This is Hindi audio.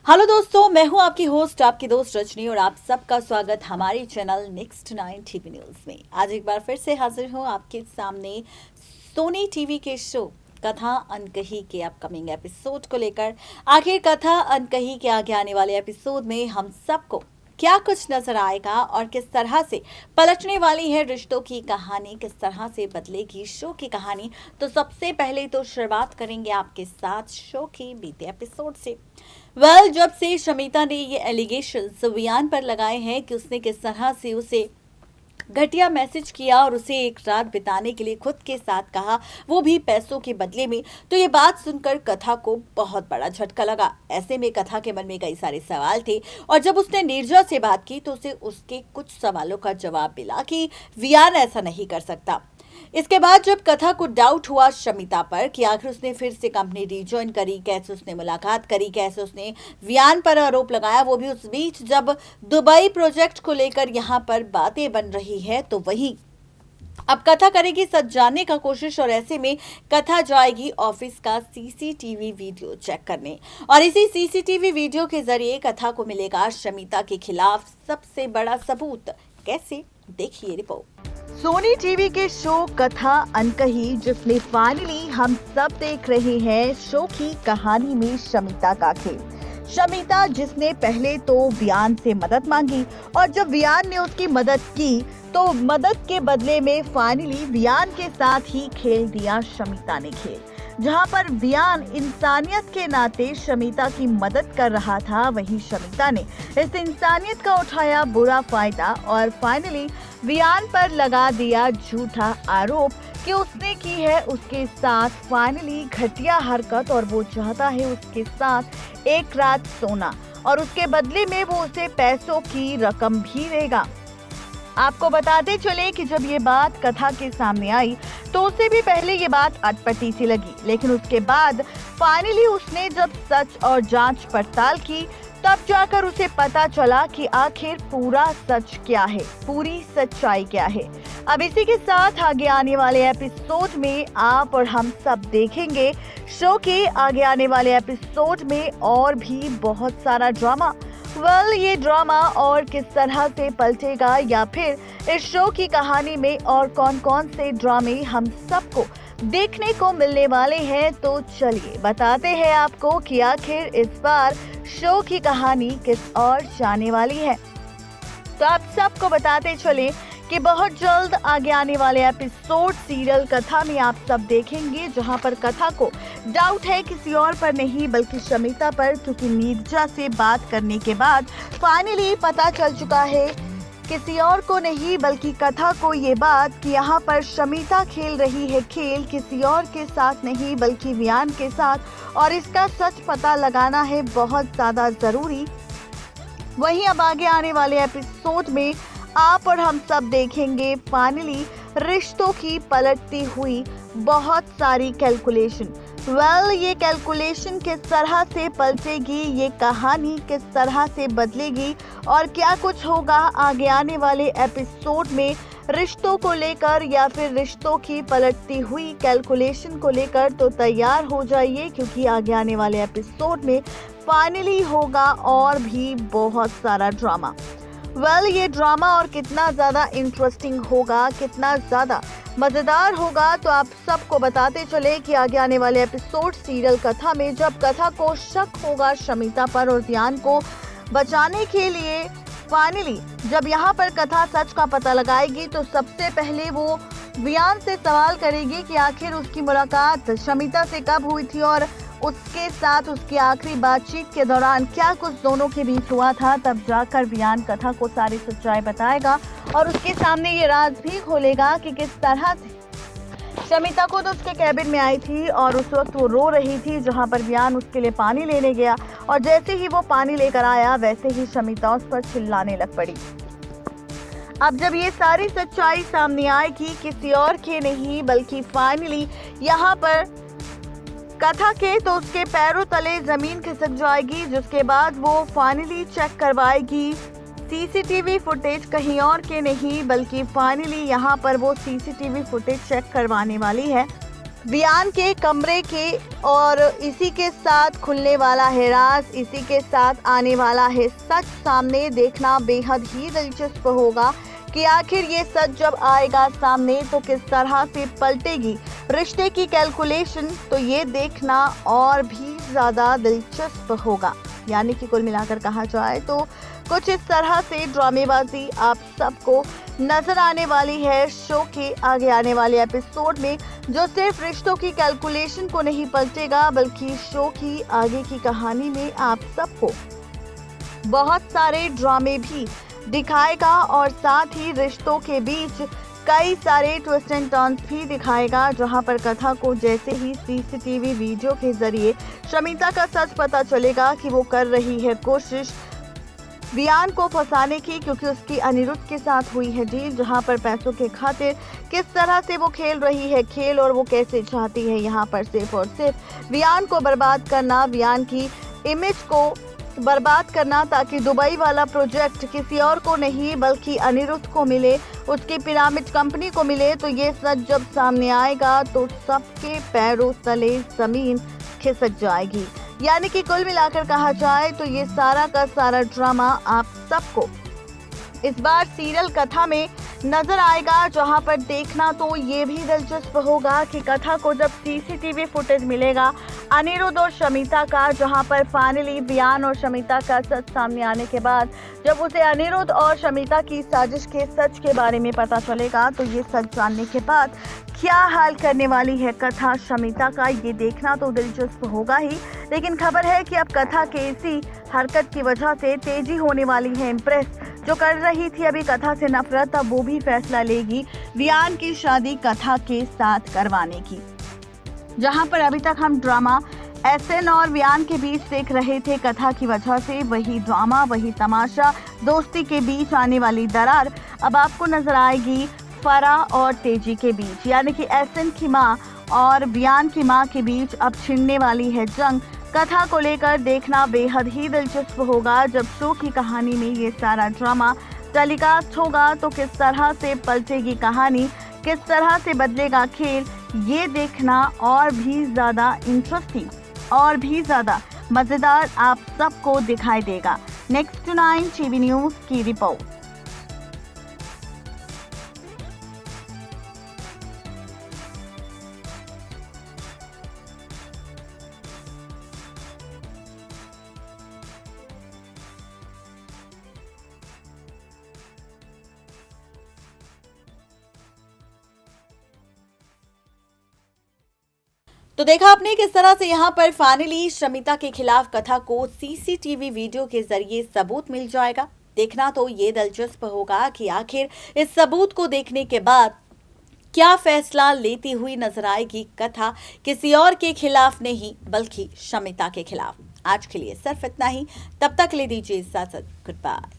हेलो दोस्तों, मैं हूं आपकी होस्ट, आपकी दोस्त रजनी और आप सबका स्वागत हमारे चैनल नेक्स्ट 9 टीवी न्यूज़ में। आज एक बार फिर से हाजिर हूं आपके सामने सोनी टीवी के शो कथा अनकही के अपकमिंग एपिसोड को लेकर। आखिर कथा अनकही के आगे आने वाले एपिसोड में हम सबको क्या कुछ नजर आएगा और किस तरह से पलटने वाली है रिश्तों की कहानी, किस तरह से बदलेगी शो की कहानी। तो सबसे पहले तो शुरुआत करेंगे आपके साथ शो की बीते एपिसोड से। जब से शमिता ने ये एलिगेशंस वियान पर लगाए हैं कि उसने किस तरह से उसे घटिया मैसेज किया और उसे एक रात बिताने के लिए खुद के साथ कहा, वो भी पैसों के बदले में, तो ये बात सुनकर कथा को बहुत बड़ा झटका लगा। ऐसे में कथा के मन में कई सारे सवाल थे और जब उसने नीरजा से बात की तो उसे उसके कुछ सवालों का जवाब मिला कि वियान ऐसा नहीं कर सकता। इसके बाद जब कथा को डाउट हुआ शमिता पर कि आखिर उसने फिर से कंपनी रीजॉइन करी, कैसे उसने मुलाकात करी, कैसे उसने वियान पर आरोप लगाया, वो भी उस बीच जब दुबई प्रोजेक्ट को लेकर यहाँ पर बातें बन रही है, तो वहीं अब कथा करेगी सच जानने का कोशिश और ऐसे में कथा जाएगी ऑफिस का सीसीटीवी वीडियो चेक करने और इसी सीसीटीवी वीडियो के जरिए कथा को मिलेगा शमिता के खिलाफ सबसे बड़ा सबूत। कैसे, देखिए रिपोर्ट। सोनी टीवी के शो कथा अनकही, जिसमें फाइनली हम सब देख रहे हैं शो की कहानी में शमिता का खेल। शमिता जिसने पहले तो वियान से मदद मांगी और जब वियान ने उसकी मदद की तो मदद के बदले में फाइनली वियान के साथ ही खेल दिया शमिता ने खेल। जहां पर वियान इंसानियत के नाते शमिता की मदद कर रहा था, वहीं शमिता ने इस इंसानियत का उठाया बुरा फायदा और फाइनली वियान पर लगा दिया झूठा आरोप कि उसने की है उसके साथ फाइनली घटिया हरकत और वो चाहता है उसके साथ एक रात सोना और उसके बदले में वो उसे पैसों की रकम भी देगा। आपको बताते चले कि जब ये बात कथा के सामने आई तो उसे भी पहले ये बात अटपटी सी लगी, लेकिन उसके बाद फाइनली उसने जब सच और जांच पड़ताल की तब जाकर उसे पता चला कि आखिर पूरा सच क्या है, पूरी सच्चाई क्या है। अब इसी के साथ आगे आने वाले एपिसोड में आप और हम सब देखेंगे शो के आगे आने वाले एपिसोड में और भी बहुत सारा ड्रामा। ये ड्रामा और किस तरह से पलटेगा या फिर इस शो की कहानी में और कौन कौन से ड्रामे हम सबको देखने को मिलने वाले हैं, तो चलिए बताते हैं आपको कि आखिर इस बार शो की कहानी किस ओर जाने वाली है। तो आप सबको बताते चले कि बहुत जल्द आगे आने वाले एपिसोड सीरियल कथा में आप सब देखेंगे, जहां पर कथा को डाउट है किसी और पर नहीं बल्कि शमिता पर, क्योंकि नीरजा से बात करने के बाद फाइनली पता चल चुका है किसी और को नहीं बल्कि कथा को ये बात कि यहाँ पर शमिता खेल रही है खेल किसी और के साथ नहीं बल्कि वियान के साथ, और इसका सच पता लगाना है बहुत ज्यादा जरूरी। वहीं अब आगे आने वाले एपिसोड में आप और हम सब देखेंगे फाइनली रिश्तों की पलटती हुई बहुत सारी कैलकुलेशन। ये कैलकुलेशन किस तरह से पलटेगी, ये कहानी किस तरह से बदलेगी और क्या कुछ होगा आगे आने वाले एपिसोड में रिश्तों को लेकर या फिर रिश्तों की पलटती हुई कैलकुलेशन को लेकर, तो तैयार हो जाइए क्योंकि आगे आने वाले एपिसोड में फाइनली होगा और भी बहुत सारा ड्रामा। ये ड्रामा और कितना ज़्यादा इंटरेस्टिंग होगा, कितना ज़्यादा मज़ेदार होगा, तो आप सबको बताते चले कि आगे आने वाले एपिसोड सीरियल कथा में जब कथा को शक होगा शमिता पर और वियान को बचाने के लिए फाइनली जब यहाँ पर कथा सच का पता लगाएगी तो सबसे पहले वो वियान से सवाल करेगी कि आखिर उसकी मुलाकात शमिता से कब हुई थी और उसके साथ उसकी आखिरी बातचीत के दौरान क्या कुछ दोनों के बीच हुआ था। तब जाकर वियान कथा को सारी सच्चाई बताएगा और उसके सामने ये राज भी खोलेगा कि किस तरह से शमिता को तो उसके कैबिन में आई थी और उस वक्त वो रो रही थी, जहां पर वियान उसके लिए पानी लेने गया और जैसे ही वो पानी लेकर आया वैसे ही शमिता उस पर चिल्लाने लग पड़ी। अब जब ये सारी सच्चाई सामने आएगी किसी और के नहीं बल्कि फाइनली यहाँ पर कथा के, तो उसके पैरों तले जमीन खिसक जाएगी, जिसके बाद वो फाइनली चेक करवाएगी सीसीटीवी फुटेज कहीं और के नहीं बल्कि फाइनली यहाँ पर वो सीसीटीवी फुटेज चेक करवाने वाली है वियान के कमरे के और इसी के साथ खुलने वाला है राज, इसी के साथ आने वाला है सच। सामने देखना बेहद ही दिलचस्प होगा कि आखिर ये सच जब आएगा सामने तो किस तरह से पलटेगी रिश्ते की कैलकुलेशन। तो ये देखना और भी ज्यादा दिलचस्प होगा। यानी कि कुल मिलाकर कहा जाए तो कुछ इस तरह से ड्रामेबाजी आप सबको नजर आने वाली है शो के आगे आने वाले एपिसोड में, जो सिर्फ रिश्तों की कैलकुलेशन को नहीं पलटेगा बल्कि शो की आगे की कहानी में आप सबको बहुत सारे ड्रामे भी दिखाएगा और साथ ही रिश्तों के बीच कई सारे ट्विस्ट एंड टर्न्स भी दिखाएगा, जहां पर कथा को जैसे ही सीसीटीवी वीडियो के जरिए शमिता का सच पता चलेगा कि वो कर रही है कोशिश वियान को फंसाने की, क्योंकि उसकी अनिरुद्ध के साथ हुई है डील, जहां पर पैसों के खातिर किस तरह से वो खेल रही है खेल और वो कैसे चाहती है यहां पर सिर्फ और सिर्फ वियान को बर्बाद करना, वियान की इमेज को बर्बाद करना, ताकि दुबई वाला प्रोजेक्ट किसी और को नहीं बल्कि अनिरुद्ध को मिले, उसकी पिरामिड कंपनी को मिले। तो ये सच जब सामने आएगा तो सबके पैरों तले जमीन खिसक जाएगी। यानी कि कुल मिलाकर कहा जाए तो ये सारा का सारा ड्रामा आप सबको इस बार सीरियल कथा में नजर आएगा, जहां पर देखना तो ये भी दिलचस्प होगा कि कथा को जब सीसीटीवी फुटेज मिलेगा अनिरुद्ध और शमिता का, जहां पर फाइनली वियान और शमिता का सच सामने आने के बाद जब उसे अनिरुद्ध और शमिता की साजिश के सच के बारे में पता चलेगा, तो ये सच जानने के बाद क्या हाल करने वाली है कथा शमिता का, ये देखना तो दिलचस्प होगा ही। लेकिन खबर है कि अब कथा के इसी हरकत की वजह से तेजी होने वाली है इम्प्रेस, जो कर रही थी अभी कथा से नफरत, अब वो भी फैसला लेगी वियान की शादी कथा के साथ करवाने की। जहां पर अभी तक हम ड्रामा एसएन और वियान के बीच देख रहे थे, कथा की वजह से वही ड्रामा वही तमाशा, दोस्ती के बीच आने वाली दरार अब आपको नजर आएगी फरा और तेजी के बीच। यानी कि एसएन की मां और वियान की मां के बीच अब छिड़ने वाली है जंग। कथा को लेकर देखना बेहद ही दिलचस्प होगा जब शो की कहानी में ये सारा ड्रामा टेलीकास्ट होगा, तो किस तरह से पलटेगी कहानी, किस तरह से बदलेगा खेल, ये देखना और भी ज़्यादा इंटरेस्टिंग और भी ज़्यादा मज़ेदार आप सबको दिखाई देगा। नेक्स्ट 9 टीवी न्यूज़ की रिपोर्ट। तो देखा आपने किस तरह से यहाँ पर फाइनली शमिता के खिलाफ कथा को सीसीटीवी वीडियो के जरिए सबूत मिल जाएगा। देखना तो ये दिलचस्प होगा कि आखिर इस सबूत को देखने के बाद क्या फैसला लेती हुई नजर आएगी कथा, किसी और के खिलाफ नहीं बल्कि शमिता के खिलाफ। आज के लिए सिर्फ इतना ही, तब तक ले दीजिए इजाजत, गुड बाय।